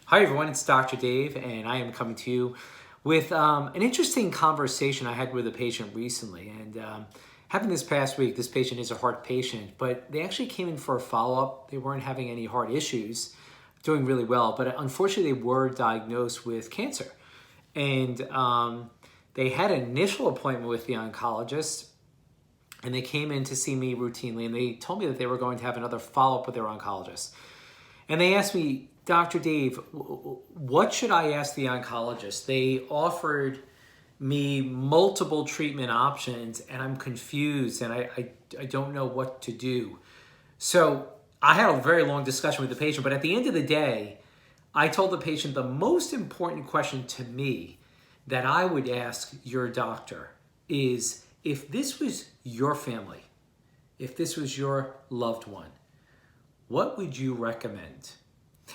Hi everyone, it's Dr. Dave, and I am coming to you with an interesting conversation I had with a patient recently. And happened this past week. This patient is a heart patient, but they actually came in for a follow-up. They weren't having any heart issues, doing really well, but unfortunately they were diagnosed with cancer. And they had an initial appointment with the oncologist, and they came in to see me routinely, and they told me that they were going to have another follow-up with their oncologist. And they asked me, Dr. Dave, what should I ask the oncologist? They offered me multiple treatment options, and I'm confused, and I don't know what to do. So I had a very long discussion with the patient, but at the end of the day, I told the patient the most important question to me that I would ask your doctor is, if this was your family, if this was your loved one, what would you recommend?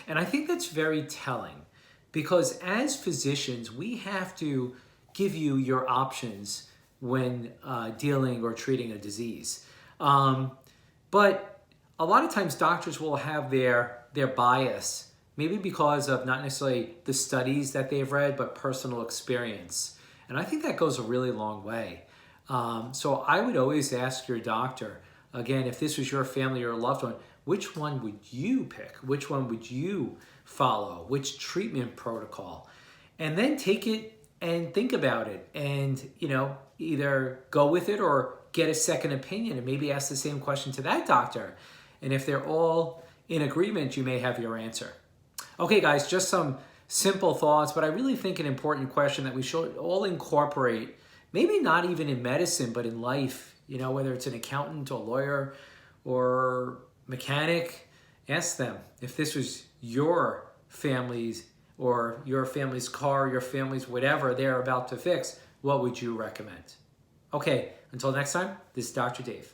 And I think that's very telling, because as physicians, we have to give you your options when dealing or treating a disease. But a lot of times doctors will have their bias, maybe because of not necessarily the studies that they've read, but personal experience. And I think that goes a really long way. So I would always ask your doctor, again, if this was your family or loved one, which one would you pick? Which one would you follow? Which treatment protocol? And then take it and think about it and, either go with it or get a second opinion and maybe ask the same question to that doctor. And if they're all in agreement, you may have your answer. Okay, guys, just some simple thoughts, but I really think an important question that we should all incorporate, maybe not even in medicine, but in life, whether it's an accountant or lawyer or mechanic, ask them if this was your family's or your family's car, your family's whatever they're about to fix, what would you recommend? Okay, until next time, this is Dr. Dave.